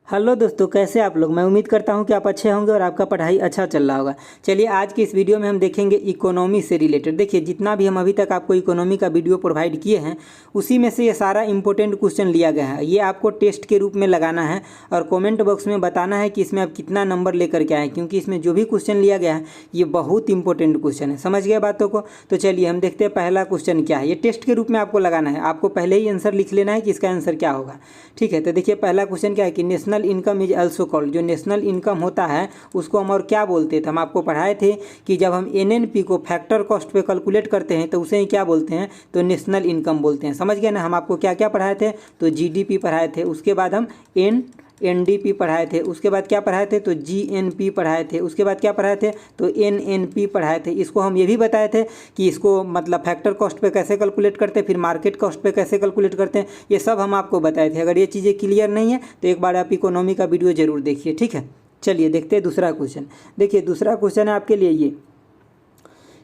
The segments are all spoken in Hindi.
हेलो दोस्तों, कैसे आप लोग। मैं उम्मीद करता हूं कि आप अच्छे होंगे और आपका पढ़ाई अच्छा चल रहा होगा। चलिए आज की इस वीडियो में हम देखेंगे इकोनॉमी से रिलेटेड। देखिए जितना भी हम अभी तक आपको इकोनॉमी का वीडियो प्रोवाइड किए हैं उसी में से ये सारा इंपॉर्टेंट क्वेश्चन लिया गया है। ये आपको टेस्ट के रूप में लगाना है और कॉमेंट बॉक्स में बताना है कि इसमें आप कितना नंबर लेकर के आए, क्योंकि इसमें जो भी क्वेश्चन लिया गया है ये बहुत इंपॉर्टेंट क्वेश्चन है। समझ गए बातों को। तो चलिए हम देखते हैं पहला क्वेश्चन क्या है। ये टेस्ट के रूप में आपको लगाना है, आपको पहले ही आंसर लिख लेना है कि इसका आंसर क्या होगा। ठीक है, तो देखिए पहला क्वेश्चन क्या है कि national income is also called. जो नेशनल इनकम होता है उसको हम और क्या बोलते थे। हम आपको पढ़ाए थे कि जब हम एनएनपी को फैक्टर कॉस्ट पे कैलकुलेट करते हैं तो उसे ही क्या बोलते हैं, तो नेशनल इनकम बोलते हैं। समझ गए ना। हम आपको क्या क्या पढ़ाए थे, तो जीडीपी पढ़ाए थे, उसके बाद हम एनडीपी पढ़ाए थे, उसके बाद क्या पढ़ाए थे, तो जीएनपी पढ़ाए थे, उसके बाद क्या पढ़ाए थे, तो एनएनपी पढ़ाए थे। इसको हम ये भी बताए थे कि इसको मतलब फैक्टर कॉस्ट पे कैसे कैलकुलेट करते हैं, फिर मार्केट कॉस्ट पे कैसे कैलकुलेट करते हैं, ये सब हम आपको बताए थे। अगर ये चीज़ें क्लियर नहीं है तो एक बार आप इकोनॉमी का वीडियो जरूर देखिए। ठीक है, चलिए देखते हैं दूसरा क्वेश्चन। देखिए दूसरा क्वेश्चन है आपके लिए ये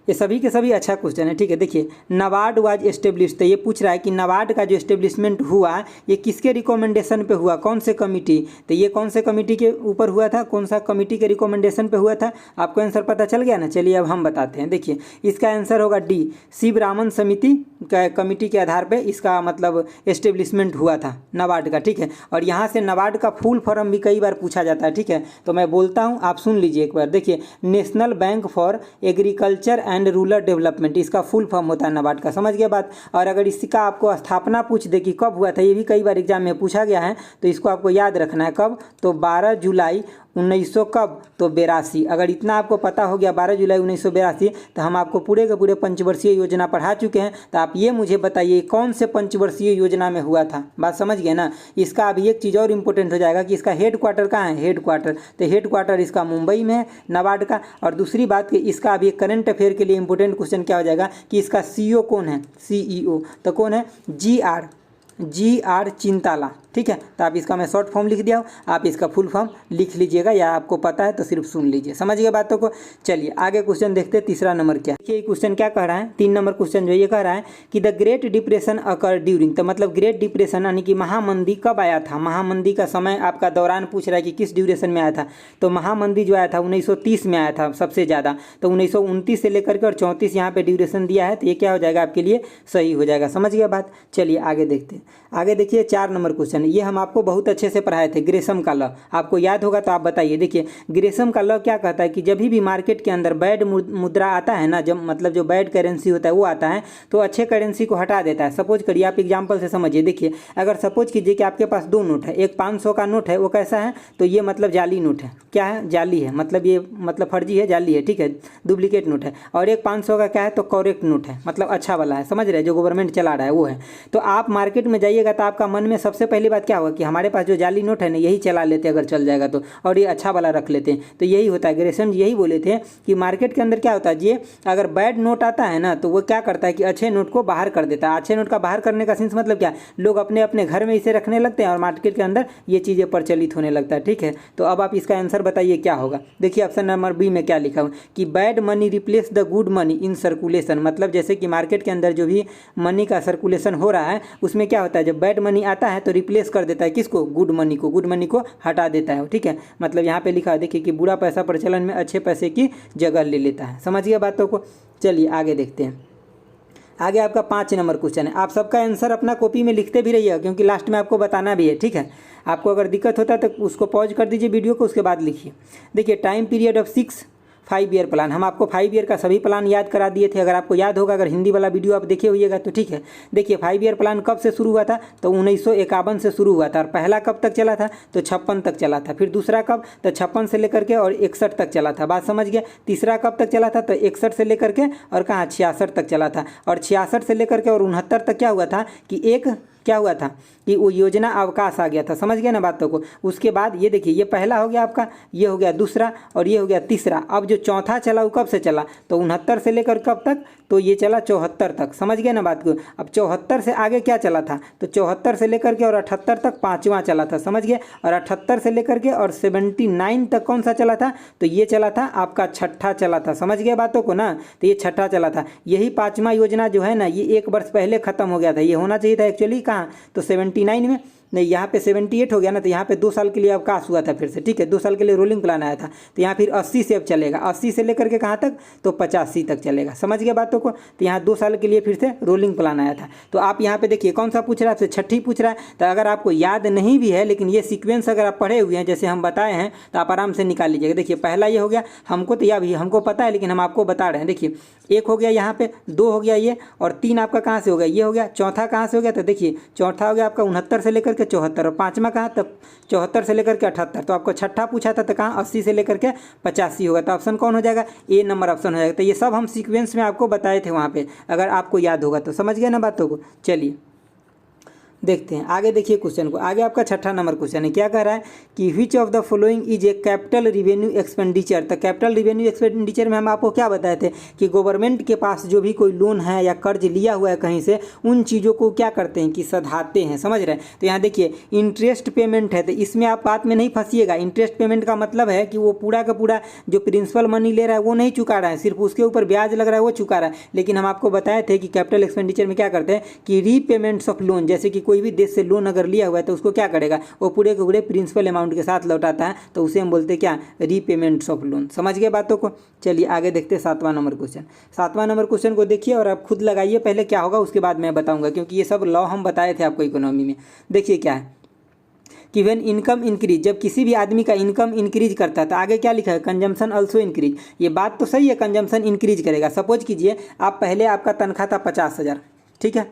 सभी के सभी अच्छा क्वेश्चन है। ठीक है, देखिए नाबार्ड वाज एस्टेब्लिश। तो ये पूछ रहा है कि नाबार्ड का जो एस्टेब्लिशमेंट हुआ ये किसके रिकमेंडेशन पे हुआ, कौन से कमिटी। तो ये कौन से कमिटी के ऊपर हुआ था, कौन सा कमिटी के रिकमेंडेशन पे हुआ था, आपको आंसर पता चल गया ना। चलिए अब हम बताते हैं। देखिए इसका आंसर होगा डी, शिवरामन समिति का कमिटी के आधार पर इसका मतलब एस्टेब्लिशमेंट हुआ था नाबार्ड का। ठीक है, और यहाँ से नाबार्ड का फुल फॉर्म भी कई बार पूछा जाता है। ठीक है, तो मैं बोलता हूँ, आप सुन लीजिए एक बार। देखिए national bank for agriculture and rural development, इसका फुल फॉर्म होता है नाबार्ड का। समझ गए बात। और अगर इसका आपको स्थापना पूछ दे कि कब हुआ था, ये भी कई बार एग्जाम में पूछा गया है, तो इसको आपको याद रखना है कब, तो 12 जुलाई 1900 कब, तो 82। अगर इतना आपको पता हो गया 12 जुलाई 1982, तो हम आपको पूरे के पूरे पंचवर्षीय योजना पढ़ा चुके हैं। तो आप ये मुझे बताइए कौन से पंचवर्षीय योजना में हुआ था। बात समझ गए ना। इसका अभी एक चीज़ और इंपॉर्टेंट हो जाएगा कि इसका हेड क्वार्टर कहाँ है, हेड क्वार्टर। तो हेड क्वार्टर इसका मुंबई में है नाबार्ड का। और दूसरी बात कि इसका अभी करंट अफेयर के लिए इंपॉर्टेंट क्वेश्चन क्या हो जाएगा कि इसका सीईओ कौन है, सीईओ तो कौन है, जी आर चिंताला। ठीक है, तो आप इसका मैं शॉर्ट फॉर्म लिख दिया हूँ, आप इसका फुल फॉर्म लिख लीजिएगा, या आपको पता है तो सिर्फ सुन लीजिए। समझ गए बातों को। चलिए आगे क्वेश्चन देखते हैं। तीसरा नंबर क्या है। देखिए क्वेश्चन क्या कह रहा है, 3 नंबर क्वेश्चन जो ये कह रहा है कि the great depression occur during. तो मतलब ग्रेट डिप्रेशन यानी कि महामंदी कब आया था, महामंदी का समय आपका दौरान पूछ रहा है कि किस ड्यूरेशन में आया था। तो महामंदी जो आया था 1930 में आया था सबसे ज़्यादा। तो 1929 से लेकर के और 34 यहाँ पे ड्यूरेशन दिया है, तो ये क्या हो जाएगा आपके लिए, सही हो जाएगा। समझ गया बात। चलिए आगे देखते हैं। आगे देखिए 4 नंबर क्वेश्चन, ये हम आपको बहुत अच्छे से पढ़ाए थे, ग्रेसम का लॉ। आपको याद होगा तो आप बताइए। देखिए ग्रेसम का लॉ क्या कहता है कि जब भी मार्केट के अंदर बैड मुद्रा आता है ना, जब मतलब जो बैड करेंसी होता है वो आता है, तो अच्छे करेंसी को हटा देता है। सपोज करिए, आप एग्जांपल से समझिए। देखिए अगर सपोज कीजिए कि आपके पास 2 नोट है, एक 500 का नोट है, वो कैसा है, तो ये मतलब जाली नोट है। क्या है, जाली है, मतलब ये मतलब फर्जी है, जाली है। ठीक है, डुप्लीकेट नोट है। और एक 500 का क्या है, तो करेक्ट नोट है, मतलब अच्छा वाला है। समझ रहे हैं, जो गवर्नमेंट चला रहा है वो है। तो आप मार्केट में जाइएगा तो आपका मन में सबसे पहली बात क्या होगा कि हमारे पास जो जाली नोट है ना यही चला लेते अगर चल जाएगा तो, और ये अच्छा वाला रख लेते हैं। तो यही होता है, ग्रेसम यही बोले थे कि मार्केट के अंदर क्या होता है, ये अगर बैड नोट आता है ना तो वो क्या करता है कि अच्छे नोट को बाहर कर देता है। अच्छे नोट का बाहर करने का सेंस मतलब क्या, लोग अपने अपने घर में इसे रखने लगते हैं और मार्केट के अंदर ये चीज़ें प्रचलित होने लगता है। ठीक है, तो अब आप इसका आंसर बताइए क्या होगा। देखिए ऑप्शन नंबर बी में क्या लिखा हुआ कि bad money replace the good money in circulation. मतलब जैसे कि मार्केट के अंदर जो भी मनी का सर्कुलेशन हो रहा है उसमें क्या होता है, जब बैड मनी आता है तो रिप्लेस कर देता है किसको, गुड मनी को, गुड मनी को हटा देता है। ठीक है, मतलब यहाँ पे लिखा है देखिए कि बुरा पैसा प्रचलन में अच्छे पैसे की जगह ले लेता है। समझ गया बातों को। चलिए आगे देखते हैं। आगे आपका 5 नंबर क्वेश्चन है। आप सबका आंसर अपना कॉपी में लिखते भी रहिएगा, क्योंकि लास्ट में आपको बताना भी है। ठीक है, आपको अगर दिक्कत होता है तो उसको पॉज कर दीजिए वीडियो को, उसके बाद लिखिए। देखिए time period of 5 year plan, हम आपको 5 ईयर का सभी प्लान याद करा दिए थे। अगर आपको याद होगा, अगर हिंदी वाला वीडियो आप देखे होइएगा तो ठीक है। देखिए 5 ईयर प्लान कब से शुरू हुआ था, तो 1951 से शुरू हुआ था। और पहला कब तक चला था, तो 56 तक चला था। फिर दूसरा कब, तो 56 से लेकर के और 61 तक चला था। बात समझ गया। तीसरा कब तक चला था, तो 61 से लेकर के और कहाँ 66 तक चला था। और 66 से लेकर के और 69 तक क्या हुआ था कि एक क्या हुआ था कि वो योजना अवकाश आ गया था। समझ गए ना बातों को। उसके बाद ये देखिए, ये पहला हो गया आपका, ये हो गया दूसरा और ये हो गया तीसरा। अब जो चौथा चला वो कब से चला, तो 69 से लेकर कब तक, तो ये चला 74 तक। समझ गए ना बात को। अब 74 से आगे क्या चला था, तो 74 से लेकर के और 78 तक 5वां चला था। समझ गए। और 78 से लेकर के और 79 तक कौन सा चला था, तो ये चला था आपका 6ठा चला था। समझ गए बातों को ना, तो ये 6ठा चला था। यही 5वां योजना जो है ना, ये 1 वर्ष पहले खत्म हो गया था। ये होना चाहिए था एक्चुअली कहाँ, तो 79 में। नहीं, यहाँ पे 78 हो गया ना, तो यहाँ पे 2 साल के लिए अवकाश हुआ था फिर से, ठीक है, 2 साल के लिए रोलिंग प्लान आया था। तो यहाँ फिर 80 से अब चलेगा, 80 से लेकर के कहाँ तक, तो 85 तक चलेगा। समझ गए बातों को। तो यहाँ 2 साल के लिए फिर से रोलिंग प्लान आया था। तो आप यहाँ पे देखिए कौन सा पूछ रहा है आपसे, छठी पूछ रहा है। तो अगर आपको याद नहीं भी है, लेकिन ये सीक्वेंस अगर आप पढ़े हुए हैं जैसे हम बताए हैं, तो आप आराम से निकाल लीजिएगा। देखिए पहला ये हो गया, हमको तो यह भी हमको पता है, लेकिन हम आपको बता रहे हैं। देखिए 1 हो गया यहाँ पे, 2 हो गया ये, और 3 आपका कहाँ से हो गया, ये हो गया। चौथा कहाँ से हो गया, तो देखिए चौथा हो गया आपका 69 से लेकर के 74, और पाँचवा कहाँ, तब 74 से लेकर के 78। तो आपको छठा पूछा था तो कहाँ 80 से लेकर के 85 होगा। तो ऑप्शन कौन हो जाएगा, ए नंबर ऑप्शन हो जाएगा। तो ये सब हम सीक्वेंस में आपको बताए थे वहाँ पे, अगर आपको याद होगा तो। समझ गए ना बातों को। चलिए देखते हैं आगे। देखिए क्वेश्चन को, आगे आपका छठा नंबर क्वेश्चन है। क्या कह रहा है कि which of the following is a capital revenue expenditure. तो कैपिटल रिवेन्यू एक्सपेंडिचर में हम आपको क्या बताए थे कि गवर्नमेंट के पास जो भी कोई लोन है या कर्ज लिया हुआ है कहीं से, उन चीज़ों को क्या करते हैं कि सधाते हैं। समझ रहे हैं। तो यहाँ देखिए इंटरेस्ट पेमेंट है, तो इसमें आप बात में नहीं फंसिएगा। इंटरेस्ट पेमेंट का मतलब है कि वो पूरा का पूरा जो प्रिंसिपल मनी ले रहा है वो नहीं चुका रहा है, सिर्फ उसके ऊपर ब्याज लग रहा है वो चुका रहा है। लेकिन हम आपको बताए थे कि कैपिटल एक्सपेंडिचर में क्या करते हैं कि रीपेमेंट्स ऑफ लोन, जैसे कि कोई भी देश से लोन अगर लिया हुआ है तो उसको क्या करेगा, वो पूरे के पूरे प्रिंसिपल अमाउंट के साथ लौटाता है। तो उसे हम बोलते हैं क्या, रीपेमेंट्स ऑफ लोन। समझ गए बातों को। चलिए आगे देखते हैं 7वां नंबर क्वेश्चन। 7वां नंबर क्वेश्चन को देखिए और आप खुद लगाइए पहले क्या होगा, उसके बाद मैं बताऊंगा, क्योंकि ये सब लॉ हम बताए थे आपको इकोनॉमी में। देखिए क्या है कि व्हेन इनकम इंक्रीज, जब किसी भी आदमी का इनकम इंक्रीज करता है तो आगे क्या लिखा है, कंजम्पशन ऑल्सो इंक्रीज। ये बात तो सही है, कंजम्पशन इंक्रीज करेगा। सपोज कीजिए आप पहले आपका तनख्वाह था 50,000, ठीक है,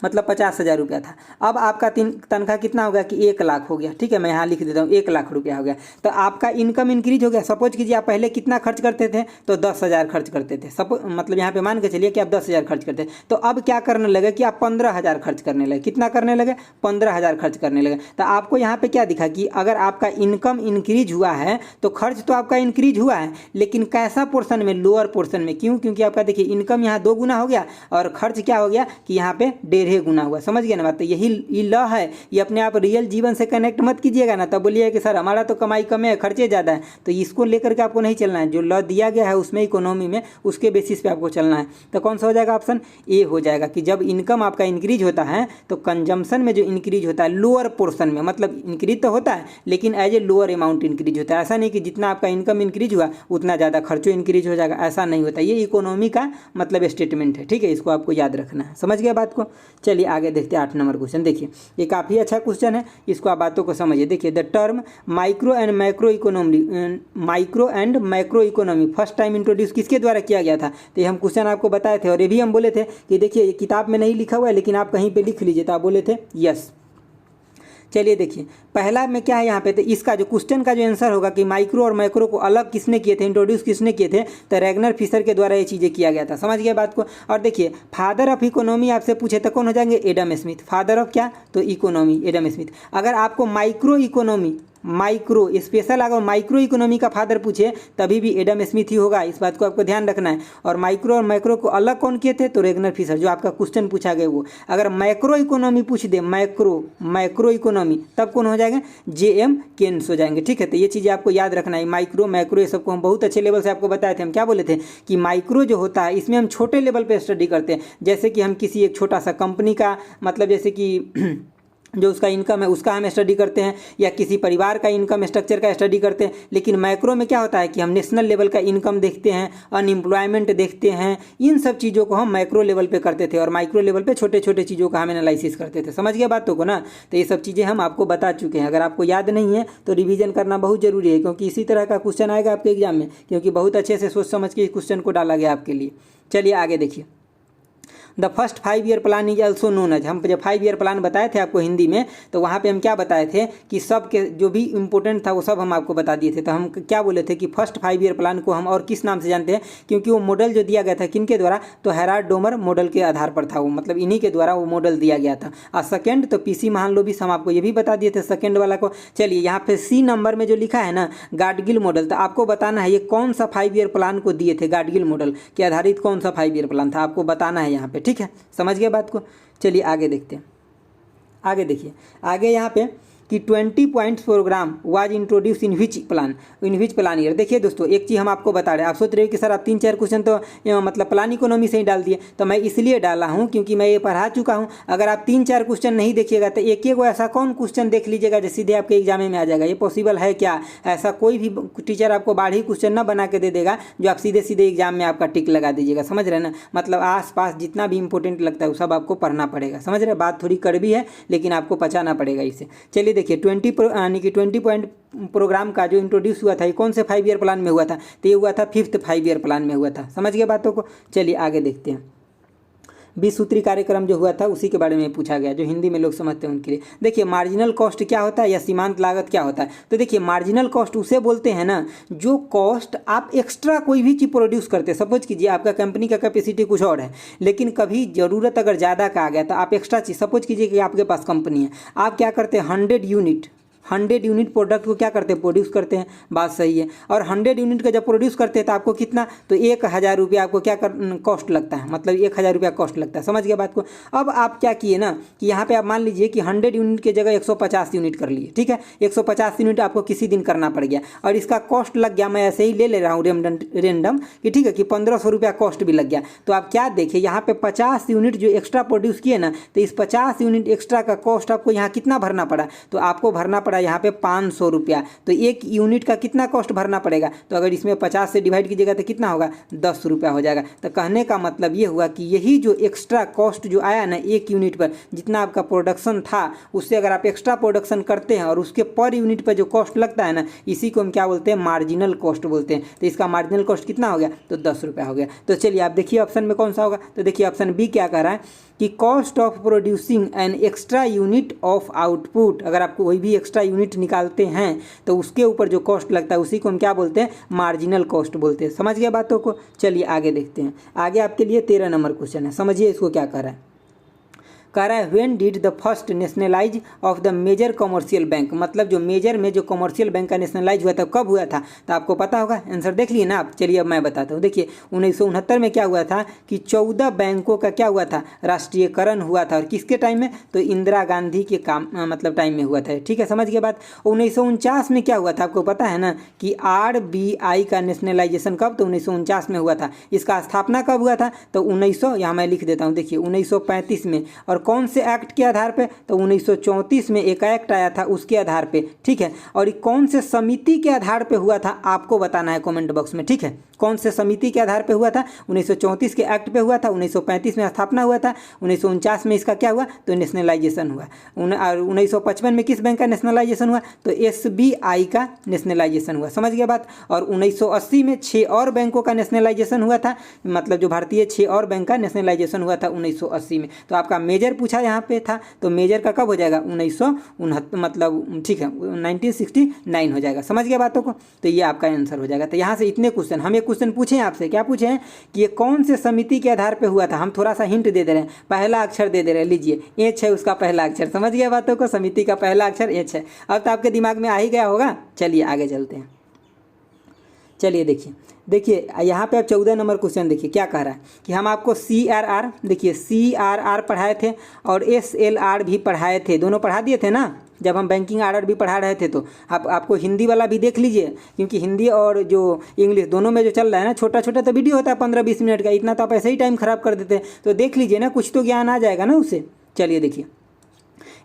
मतलब 50,000 रुपया था। अब आपका तनख्वाह कितना हो गया कि 1 लाख हो गया, ठीक है, मैं यहाँ लिख देता हूँ 1 लाख रुपया हो गया। तो आपका इनकम इंक्रीज हो गया। सपोज कीजिए आप पहले कितना खर्च करते थे, तो 10,000 खर्च करते थे। मतलब यहाँ पे मान के चलिए कि आप 10,000 खर्च करते थे, तो अब क्या करने लगे कि आप 15,000 खर्च करने लगे। कितना करने लगे, 15,000 खर्च करने लगे। तो आपको यहाँ पे क्या दिखा कि अगर आपका इनकम इंक्रीज हुआ है तो खर्च तो आपका इंक्रीज हुआ है, लेकिन कैसा पोर्शन में, लोअर पोर्शन में। क्यों, क्योंकि आपका देखिए इनकम यहाँ 2 गुना हो गया और खर्च क्या हो गया कि यहाँ पे 1.5 गुना हुआ। समझ गए ना बात। तो यही लॉ है, ये अपने आप रियल जीवन से कनेक्ट मत कीजिएगा ना, तब बोलिए कि सर हमारा तो कमाई कम है, खर्चे ज़्यादा है। तो इसको लेकर के आपको नहीं चलना है। जो लॉ दिया गया है उसमें इकोनॉमी में, उसके बेसिस पे आपको चलना है। तो कौन सा हो जाएगा, ऑप्शन ए हो जाएगा कि जब इनकम आपका इंक्रीज होता है तो कंजम्पशन में जो इंक्रीज होता है लोअर पोर्शन में, मतलब इंक्रीज तो होता है लेकिन as a lower amount increase होता है। ऐसा नहीं कि जितना आपका इनकम इंक्रीज हुआ उतना ज़्यादा खर्चों इंक्रीज हो जाएगा, ऐसा नहीं होता। ये इकोनॉमी का मतलब स्टेटमेंट है, ठीक है, इसको आपको याद रखना है। समझ गया बात को। चलिए आगे देखते हैं 8 नंबर क्वेश्चन। देखिए ये काफ़ी अच्छा क्वेश्चन है, इसको आप बातों को समझिए। देखिए the term micro and macro economy first time introduce किसके द्वारा किया गया था। तो ये हम क्वेश्चन आपको बताए थे और ये भी हम बोले थे कि देखिए ये किताब में नहीं लिखा हुआ है लेकिन आप कहीं पे लिख लीजिए। तो आप बोले थे यस। चलिए देखिए पहला में क्या है यहाँ पे, तो इसका जो क्वेश्चन का जो आंसर होगा कि माइक्रो और मैक्रो को अलग किसने किए थे, इंट्रोड्यूस किसने किए थे, तो रैगनर फिशर के द्वारा ये चीज़ें किया गया था। समझ गए बात को। और देखिए फादर ऑफ इकोनॉमी आपसे पूछे तो कौन हो जाएंगे, एडम स्मिथ। फादर ऑफ क्या, तो इकोनॉमी, एडम स्मिथ। अगर आपको माइक्रो इकोनॉमी, माइक्रो स्पेशल अगर माइक्रो इकोनॉमी का फादर पूछे तभी भी एडम स्मिथ ही होगा, इस बात को आपको ध्यान रखना है। और माइक्रो और मैक्रो को अलग कौन किए थे, तो रैगनर फिशर, जो आपका क्वेश्चन पूछा गया वो। अगर मैक्रो इकोनॉमी पूछ दे, मैक्रो इकोनॉमी, तब कौन हो जाएगा, जे.एम. केन्स हो जाएंगे, ठीक है। तो ये चीज़ें आपको याद रखना है। माइक्रो मैक्रो ये सबको हम बहुत अच्छे लेवल से आपको बताए थे। हम क्या बोले थे कि माइक्रो जो होता है इसमें हम छोटे लेवल पे स्टडी करते हैं, जैसे कि हम किसी एक छोटा सा कंपनी का, मतलब जैसे कि जो उसका इनकम है उसका हम स्टडी करते हैं, या किसी परिवार का इनकम स्ट्रक्चर का स्टडी करते हैं। लेकिन मैक्रो में क्या होता है कि हम नेशनल लेवल का इनकम देखते हैं, अनएम्प्लॉयमेंट देखते हैं, इन सब चीज़ों को हम मैक्रो लेवल पे करते थे और माइक्रो लेवल पे छोटे छोटे चीज़ों का हम एनालिसिस करते थे। समझ गया बातों को ना। तो ये सब चीज़ें हम आपको बता चुके हैं। अगर आपको याद नहीं है तो रिविजन करना बहुत जरूरी है, क्योंकि इसी तरह का क्वेश्चन आएगा आपके एग्जाम में, क्योंकि बहुत अच्छे से सोच समझ के इस क्वेश्चन को डाला गया आपके लिए। चलिए आगे देखिए। The first 5 year plan is also known as, हम जब 5 ईयर प्लान बताए थे आपको हिंदी में, तो वहाँ पे हम क्या बताए थे कि सब के जो भी इंपॉर्टेंट था वो सब हम आपको बता दिए थे। तो हम क्या बोले थे कि फर्स्ट 5 ईयर प्लान को हम और किस नाम से जानते हैं, क्योंकि वो मॉडल जो दिया गया था किनके द्वारा, तो हेराल्ड डोमर मॉडल के आधार पर था वो, मतलब इन्हीं के द्वारा वो मॉडल दिया गया था। और सेकेंड तो पीसी महालनोबिस, हम आपको ये भी बता दिए थे सेकेंड वाला को। चलिए यहाँ पे सी नंबर में जो लिखा है ना गाडगिल मॉडल, तो आपको बताना है ये कौन सा 5 ईयर प्लान को दिए थे, गाडगिल मॉडल के आधारित कौन सा 5 ईयर प्लान था, आपको बताना है यहाँ पे, ठीक है। समझ गए बात को। चलिए आगे देखते हैं। आगे देखिए, आगे यहाँ पे कि 20 points programme was introduced in which plan year. देखिए दोस्तों, एक चीज़ हम आपको बता रहे हैं, आप सोच रहे हो कि सर आप 3-4 क्वेश्चन तो मतलब प्लान इकोनॉमी से ही डाल दिए, तो मैं इसलिए डाला हूँ क्योंकि मैं ये पढ़ा चुका हूँ। अगर आप 3-4 क्वेश्चन नहीं देखिएगा तो एक एक ऐसा कौन क्वेश्चन देख लीजिएगा जो सीधे आपके एग्जाम में आ जाएगा? ये पॉसिबल है क्या? ऐसा कोई भी टीचर आपको बाढ़ी क्वेश्चन ना बना के दे देगा जो आप सीधे सीधे एग्जाम में आपका टिक लगा दीजिएगा। समझ रहे हैं ना? मतलब आस पास जितना भी इंपॉर्टेंट लगता है वो सब आपको पढ़ना पड़ेगा। समझ रहे हैं? बात थोड़ी कड़वी है लेकिन आपको पचाना पड़ेगा इसे। चलिए देखिए, 20 पॉइंट प्रोग्राम का जो इंट्रोड्यूस हुआ था ये कौन से 5 ईयर प्लान में हुआ था? तो ये हुआ था 5th 5 ईयर प्लान में हुआ था। समझ गए बातों को? चलिए आगे देखते हैं। 20 सूत्री कार्यक्रम जो हुआ था उसी के बारे में पूछा गया, जो हिंदी में लोग समझते हैं उनके लिए। देखिए, मार्जिनल कॉस्ट क्या होता है या सीमांत लागत क्या होता है? तो देखिए, मार्जिनल कॉस्ट उसे बोलते हैं ना जो कॉस्ट आप एक्स्ट्रा कोई भी चीज़ प्रोड्यूस करते हैं। सपोज कीजिए आपका कंपनी का कैपेसिटी कुछ और है, लेकिन कभी ज़रूरत अगर ज़्यादा का आ गया तो आप एक्स्ट्रा चीज़, सपोज कीजिए कि आपके पास कंपनी है, आप क्या करते हैं 100 यूनिट प्रोडक्ट को क्या करते हैं? प्रोड्यूस करते हैं। बात सही है। और 100 यूनिट का जब प्रोड्यूस करते हैं तो आपको कितना? तो 1000 रुपया आपको क्या कॉस्ट लगता है, मतलब 1000 रुपया कॉस्ट लगता है। समझ गया बात को? अब आप क्या किए ना कि यहाँ पे आप मान लीजिए कि 100 यूनिट की जगह 150 यूनिट कर लिए। ठीक है, 150 यूनिट आपको किसी दिन करना पड़ गया और इसका कॉस्ट लग गया, मैं ऐसे ही ले रहा हूँ रेंडम कि ठीक है कि 1500 रुपया कॉस्ट भी लग गया। तो आप क्या देखिए यहाँ पे 50 यूनिट जो एक्स्ट्रा प्रोड्यूस किए ना, तो इस 50 यूनिट एक्स्ट्रा का कॉस्ट आपको यहाँ कितना भरना पड़ा? तो आपको भरना पड़ा यहाँ पे 500 रुपया। तो एक यूनिट का कितना कॉस्ट भरना पड़ेगा? तो अगर इसमें 50 से डिवाइड कीजिएगा तो कितना होगा? 10 रुपया हो जाएगा। तो कहने का मतलब ये हुआ कि यही जो एक्स्ट्रा कॉस्ट जो आया ना एक यूनिट पर, जितना आपका प्रोडक्शन था उससे अगर आप एक्स्ट्रा प्रोडक्शन करते हैं और उसके पर यूनिट पर जो कॉस्ट लगता है ना, इसी को हम क्या बोलते हैं? मार्जिनल कॉस्ट बोलते हैं। तो इसका मार्जिनल कॉस्ट कितना हो गया? तो 10 रुपया हो गया। तो चलिए आप देखिए ऑप्शन में कौन सा होगा। तो देखिए ऑप्शन बी क्या कह रहा है कि cost of producing an extra unit of output. अगर आप कोई भी एक्स्ट्रा यूनिट निकालते हैं तो उसके ऊपर जो कॉस्ट लगता है उसी को हम क्या बोलते हैं? मार्जिनल कॉस्ट बोलते हैं। समझ गए बातों को? चलिए आगे देखते हैं। आगे आपके लिए 13 नंबर क्वेश्चन है, समझिए इसको क्या कर रहा है। कह रहा है when did the first nationalise of the major commercial bank, मतलब जो मेजर में जो कमर्शियल बैंक का नेशनलाइज हुआ था कब हुआ था? तो आपको पता होगा, आंसर देख लिए ना आप। चलिए अब मैं बताता हूँ। देखिए 1969 में क्या हुआ था कि 14 बैंकों का क्या हुआ था? राष्ट्रीयकरण हुआ था। और किसके टाइम में? तो इंदिरा गांधी के काम मतलब टाइम में हुआ था। ठीक है, समझ गए बात। 1949 में क्या हुआ था? आपको पता है ना कि RBI का नेशनलाइजेशन कब? तो 1949 में हुआ था। इसका स्थापना कब हुआ था? तो 1900, यहाँ मैं लिख देता हूँ, देखिए 1935 में। और कौन से एक्ट के आधार पे? तो 1934 में एक एक्ट आया था उसके आधार पे। ठीक है, और कौन से समिति के आधार पे हुआ था आपको बताना है कमेंट बॉक्स में। ठीक है, कौन से समिति के आधार पे हुआ था? 1934 के एक्ट पे हुआ था, 1935 में स्थापना हुआ था, 1949 में इसका क्या हुआ? तो नेशनलाइजेशन हुआ। और 1955 में किस बैंक का नेशनलाइजेशन हुआ? तो SBI का नेशनलाइजेशन हुआ। समझ गया बात। और 1980 में 6 और बैंकों का नेशनलाइजेशन हुआ था, मतलब जो भारतीय 6 और बैंक का नेशनलाइजेशन हुआ था 1980 में। तो आपका मेजर पूछा यहाँ पे था, तो मेजर का कब हो जाएगा? 1969, मतलब ठीक है 1969 हो जाएगा। समझ गया बातों को? तो ये आपका आंसर हो जाएगा। तो यहाँ से इतने क्वेश्चन, हम एक क्वेश्चन पूछे आपसे, क्या पूछे हैं कि ये कौन से समिति के आधार पे हुआ था? हम थोड़ा सा हिंट दे दे रहे हैं, पहला अक्षर दे दे रहे हैं। लीजिए एच है उसका पहला अक्षर। समझ गया बातों को? समिति का पहला अक्षर एच है। अब तो आपके दिमाग में आ ही गया होगा। चलिए आगे चलते हैं। चलिए देखिए यहाँ पे आप 14 नंबर क्वेश्चन देखिए क्या कह रहा है कि हम आपको CRR, देखिए CRR पढ़ाए थे और SLR भी पढ़ाए थे, दोनों पढ़ा दिए थे ना जब हम बैंकिंग आर्डर भी पढ़ा रहे थे। तो आपको हिंदी वाला भी देख लीजिए, क्योंकि हिंदी और जो इंग्लिश दोनों में जो चल रहा है ना, छोटा छोटा तो वीडियो होता है 15-20 मिनट का, इतना तो आप ऐसे ही टाइम खराब कर देते हैं। तो देख लीजिए ना, कुछ तो ज्ञान आ जाएगा ना उससे। चलिए देखिए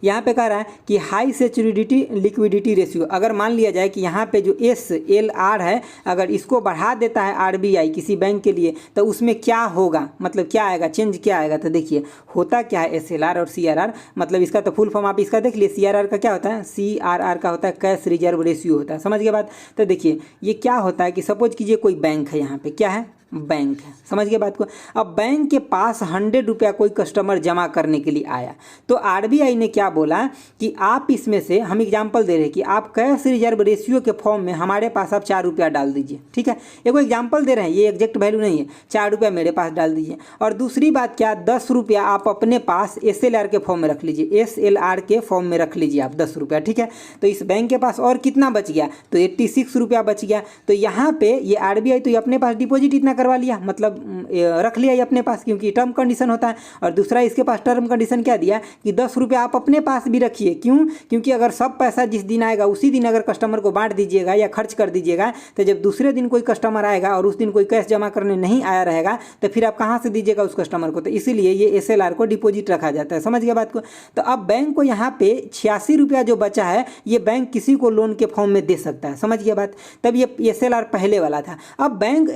यहाँ पे कह रहा है कि हाई सिक्योरिटी लिक्विडिटी रेशियो, अगर मान लिया जाए कि यहाँ पे जो SLR है अगर इसको बढ़ा देता है RBI किसी बैंक के लिए तो उसमें क्या होगा, मतलब क्या आएगा, चेंज क्या आएगा। तो देखिए होता क्या है SLR और CRR, मतलब इसका तो फुल फॉर्म आप इसका देख लिए। CRR का क्या होता है? CRR का होता है कैश रिजर्व रेशियो होता है। समझ गए बात। तो देखिए ये क्या होता है कि सपोज कीजिए कोई बैंक है, यहाँ पे क्या है? बैंक है। समझ गए बात को? अब बैंक के पास 100 रुपया कोई कस्टमर जमा करने के लिए आया, तो RBI ने क्या बोला कि आप इसमें से, हम एग्जांपल दे रहे हैं कि आप कैश रिजर्व रेशियो के फॉर्म में हमारे पास आप 4 रुपया डाल दीजिए। ठीक है, एक एग्जांपल दे रहे हैं, ये एग्जैक्ट वैल्यू नहीं है, 4 रुपया मेरे पास डाल दीजिए। और दूसरी बात क्या, 10 रुपया आप अपने पास SLR के फॉर्म में रख लीजिए, SLR के फॉर्म में रख लीजिए आप 10 रुपया। ठीक है, तो इस बैंक के पास और कितना बच गया? तो 86 रुपया बच गया। तो यहाँ पे ये RBI तो ये अपने पास डिपॉजिट इतना करवा लिया, मतलब रख लिया ये अपने पास, क्योंकि टर्म कंडीशन होता है। और दूसरा इसके पास टर्म कंडीशन क्या दिया कि 10 रुपये आप अपने पास भी रखिए। क्यों? क्योंकि अगर सब पैसा जिस दिन आएगा उसी दिन अगर कस्टमर को बांट दीजिएगा या खर्च कर दीजिएगा, तो जब दूसरे दिन कोई कस्टमर आएगा और उस दिन कोई कैश जमा करने नहीं आया रहेगा तो फिर आप कहाँ से दीजिएगा उस कस्टमर को। तो इसीलिए ये SLR को डिपॉजिट रखा जाता है। समझ गया बात को। तो अब बैंक को यहाँ पे 86 रुपया जो बचा है ये बैंक किसी को लोन के फॉर्म में दे सकता है। समझ गया बात। तब ये SLR पहले वाला था। अब बैंक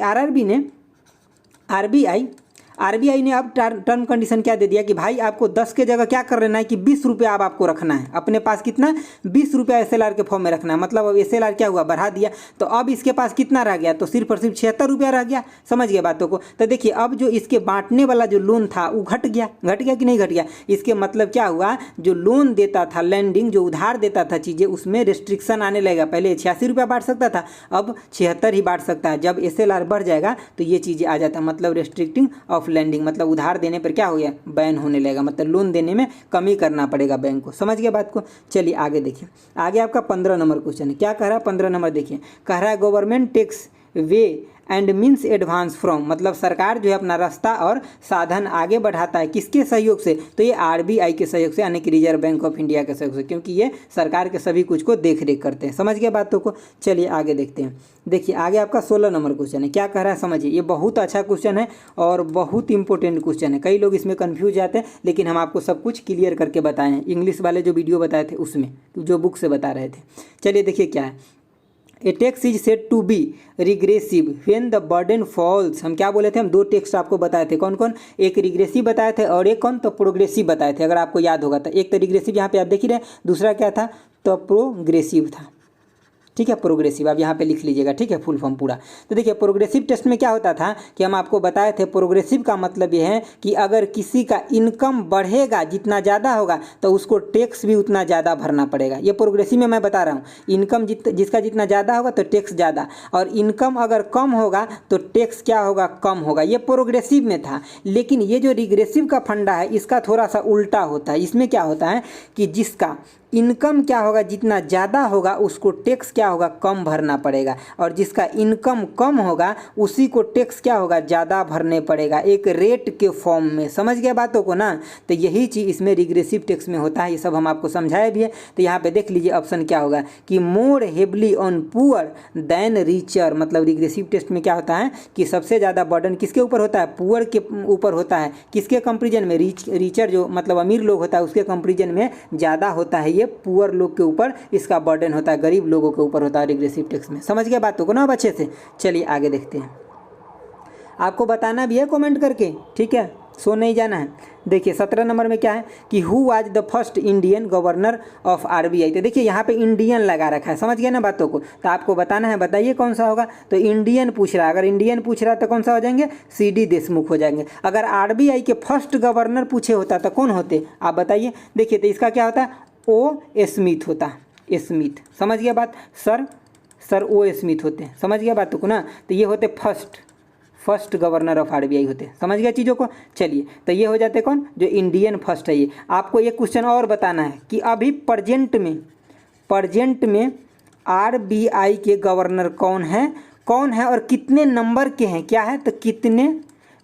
RBI ने अब टर्म कंडीशन क्या दे दिया कि भाई आपको 10 के जगह क्या कर लेना है कि 20 रुपया अब आपको रखना है अपने पास। कितना? 20 रुपया SLR के फॉर्म में रखना है। मतलब अब SLR क्या हुआ, बढ़ा दिया। तो अब इसके पास कितना रह गया? तो सिर्फ और सिर्फ 76 रुपया रह गया। समझ गया बातों को। तो देखिए अब जो इसके बांटने वाला जो लोन था वो घट गया कि नहीं घट गया? इसके मतलब क्या हुआ, जो लोन देता था, लैंडिंग जो उधार देता था चीज़ें, उसमें रिस्ट्रिक्शन आने लगेगा। पहले 86 रुपया बांट सकता था, अब 76 ही बांट सकता है। जब SLR बढ़ जाएगा तो ये चीज़ें आ जाता है, मतलब रिस्ट्रिक्टिंग ऑफ लैंडिंग, मतलब उधार देने पर क्या हो गया, बैन होने लगेगा। मतलब लोन देने में कमी करना पड़ेगा बैंक को। समझ गया बात को। चलिए आगे देखिए। आगे आपका 15 नंबर क्वेश्चन है। क्या कह रहा है 15 नंबर? देखिए कह रहा है government takes ways and means advance from, मतलब सरकार जो है अपना रास्ता और साधन आगे बढ़ाता है किसके सहयोग से? तो ये RBI के सहयोग से, यानी कि रिजर्व बैंक ऑफ इंडिया के सहयोग से, क्योंकि ये सरकार के सभी कुछ को देख रेख करते हैं। समझ गए बातों को। चलिए आगे देखते हैं। देखिए आगे आपका 16 नंबर क्वेश्चन है। क्या कह रहा है समझिए। ये बहुत अच्छा क्वेश्चन है और बहुत इंपॉर्टेंट क्वेश्चन है। कई लोग इसमें कन्फ्यूज जाते हैं, लेकिन हम आपको सब कुछ क्लियर करके बताए हैं। इंग्लिश वाले जो वीडियो बताए थे उसमें, जो बुक से बता रहे थे। चलिए देखिए क्या है। A tax is said to be regressive when the burden falls. हम क्या बोले थे? हम 2 टेक्स्ट आपको बताए थे। कौन कौन? एक रिग्रेसिव बताए थे और एक कौन? तो प्रोग्रेसिव बताए थे, अगर आपको याद होगा तो। एक तो रिग्रेसिव यहाँ पे आप देख ही रहे, दूसरा क्या था? तो प्रोग्रेसिव था। ठीक है, प्रोग्रेसिव आप यहाँ पे लिख लीजिएगा। ठीक है, फुल फॉर्म पूरा। तो देखिए प्रोग्रेसिव टेस्ट में क्या होता था कि हम आपको बताए थे, प्रोग्रेसिव का मतलब ये है कि अगर किसी का इनकम बढ़ेगा, जितना ज़्यादा होगा तो उसको टैक्स भी उतना ज़्यादा भरना पड़ेगा। ये प्रोग्रेसिव में मैं बता रहा हूँ। इनकम जिसका जितना ज़्यादा होगा तो टैक्स ज़्यादा, और इनकम अगर कम होगा तो टैक्स क्या होगा? कम होगा। ये प्रोग्रेसिव में था। लेकिन ये जो रिग्रेसिव का फंडा है इसका थोड़ा सा उल्टा होता है। इसमें क्या होता है कि जिसका इनकम क्या होगा, जितना ज़्यादा होगा उसको टैक्स क्या होगा? कम भरना पड़ेगा, और जिसका इनकम कम होगा उसी को टैक्स क्या होगा? ज़्यादा भरने पड़ेगा, एक रेट के फॉर्म में। समझ गया बातों को ना। तो यही चीज़ इसमें रिग्रेसिव टैक्स में होता है। ये सब हम आपको समझाए भी है। तो यहाँ पे देख लीजिए ऑप्शन क्या होगा कि more heavily on poor than richer. मतलब रिग्रेसिव टेस्ट में क्या होता है कि सबसे ज़्यादा बर्डन किसके ऊपर होता है? पुअर के ऊपर होता है। किसके कंपेरिजन में? रिचर जो मतलब अमीर लोग होता है उसके कंपेरिजन में ज़्यादा होता है। ये पुअर लोग के ऊपर इसका बर्डन होता है, गरीब लोगों के ऊपर होता है रिग्रेसिव टैक्स में। समझ गए बातों को ना अब अच्छे से। चलिए आगे देखते हैं। आपको बताना भी है कमेंट करके, ठीक है, सो नहीं जाना है। देखिए 17 नंबर में क्या है कि who was the first Indian governor of RBI। तो देखिए यहाँ पे इंडियन लगा रखा है। समझ गए ना बातों को। तो आपको बताना है, बताइए कौन सा होगा। तो इंडियन पूछ रहा है। अगर इंडियन पूछ रहा है तो कौन सा हो जाएंगे? CD देशमुख हो जाएंगे। अगर RBI के फर्स्ट गवर्नर पूछे होता तो कौन होते आप बताइए। देखिए तो इसका क्या होता है? O स्मिथ होता। स्मिथ। समझ गया बात। सर O स्मिथ होते हैं। समझ गया बातों को ना। तो ये होते फर्स्ट गवर्नर ऑफ RBI होते। समझ गया चीज़ों को। चलिए तो ये हो जाते कौन? जो इंडियन फर्स्ट है। ये आपको एक क्वेश्चन और बताना है कि अभी प्रेजेंट में RBI के गवर्नर कौन है और कितने नंबर के हैं। क्या है? तो कितने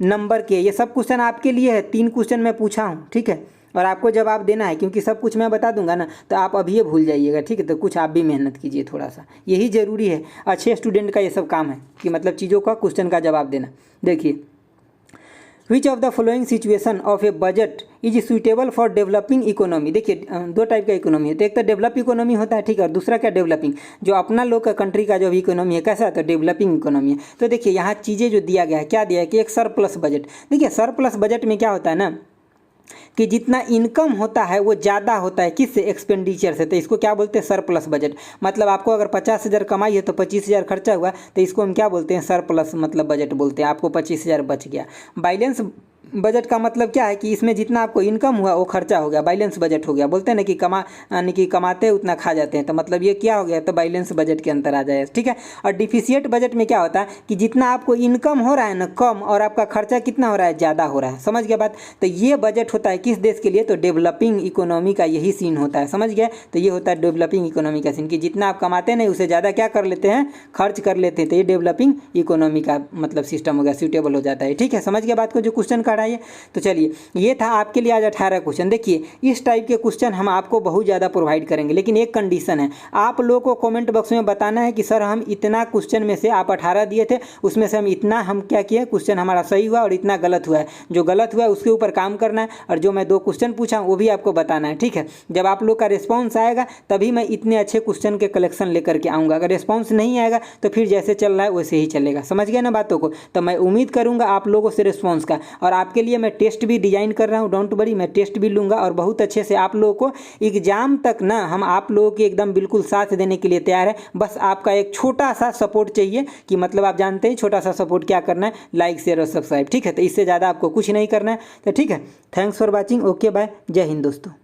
नंबर के। ये सब क्वेश्चन आपके लिए है। 3 क्वेश्चन मैं पूछा हूँ, ठीक है, और आपको जवाब देना है। क्योंकि सब कुछ मैं बता दूंगा ना तो आप अभी ये भूल जाइएगा, ठीक है। तो कुछ आप भी मेहनत कीजिए थोड़ा सा, यही ज़रूरी है। अच्छे स्टूडेंट का ये सब काम है कि मतलब चीज़ों का क्वेश्चन का जवाब देना। देखिए which of the following situation of A budget is suitable for developing economy. देखिए 2 टाइप का इकोनॉमी है। तो एक तो डेवलप इकोनॉमी होता है, ठीक है, और दूसरा क्या? डेवलपिंग। जो अपना लोग का कंट्री का जो भी इकोनॉमी है कैसा है? तो डेवलपिंग इकोनॉमी है। तो देखिए यहाँ चीज़ें जो दिया गया है, क्या दिया है कि एक सरप्लस बजट। देखिए सरप्लस बजट में क्या होता है ना कि जितना इनकम होता है वो ज़्यादा होता है किससे? एक्सपेंडिचर से। तो इसको क्या बोलते हैं? Surplus budget. मतलब आपको अगर 50,000 कमाई है तो 25,000 खर्चा हुआ, तो इसको हम क्या बोलते हैं? सरप्लस मतलब बजट बोलते हैं। आपको 25,000 बच गया। बजट का मतलब क्या है कि इसमें जितना आपको इनकम हुआ वो खर्चा हो गया, बैलेंस बजट हो गया। बोलते हैं ना कि यानी कि कमाते हैं उतना खा जाते हैं, तो मतलब ये क्या हो गया, तो बैलेंस बजट के अंतर आ जाए, ठीक है। और डिफिशिएंट बजट में क्या होता है कि जितना आपको इनकम हो रहा है ना कम, और आपका खर्चा कितना हो रहा है, ज़्यादा हो रहा है। समझ गया बात। तो ये बजट होता है किस देश के लिए, तो डेवलपिंग इकोनॉमी का यही सीन होता है। समझ गया। तो ये होता है डेवलपिंग इकोनॉमी का सीन कि जितना आप कमाते नहीं उससे ज़्यादा क्या कर लेते हैं, खर्च कर लेते हैं। तो ये डेवलपिंग इकोनॉमी का मतलब सिस्टम हो गया, सूटेबल हो जाता है, ठीक है। समझ गया बात को, जो क्वेश्चन का रहा है। तो चलिए ये था आपके लिए आज 18 क्वेश्चन। देखिए इस टाइप के क्वेश्चन हम आपको बहुत ज़्यादा प्रोवाइड करेंगे, लेकिन एक कंडीशन है, आप लोगों को कमेंट बॉक्स में बताना है कि सर हम इतना क्वेश्चन में से आप 18 दिए थे, उसमें से हम इतना हम क्या किए, क्वेश्चन हमारा सही हुआ और इतना गलत हुआ है। जो गलत हुआ है उसके ऊपर काम करना है, और जो मैं 2 क्वेश्चन पूछा वो भी आपको बताना है, ठीक है। जब आप लोग का रिस्पॉन्स आएगा तभी मैं इतने अच्छे क्वेश्चन के कलेक्शन लेकर के आऊँगा। अगर रिस्पॉन्स नहीं आएगा तो फिर जैसे चल रहा है वैसे ही चलेगा। समझ गए ना बातों को। तो मैं उम्मीद करूँगा आप लोगों से रिस्पॉन्स का, और आपके लिए मैं टेस्ट भी डिजाइन कर रहा हूँ, डोंट वरी, मैं टेस्ट भी लूँगा और बहुत अच्छे से आप लोगों को एग्जाम तक ना हम आप लोगों के एकदम बिल्कुल साथ देने के लिए तैयार है। बस आपका एक छोटा सा सपोर्ट चाहिए, कि मतलब आप जानते हैं छोटा सा सपोर्ट क्या करना है, लाइक शेयर और सब्सक्राइब, ठीक है। तो इससे ज़्यादा आपको कुछ नहीं करना है, तो ठीक है। Thanks for watching, okay bye, जय हिंद दोस्तों।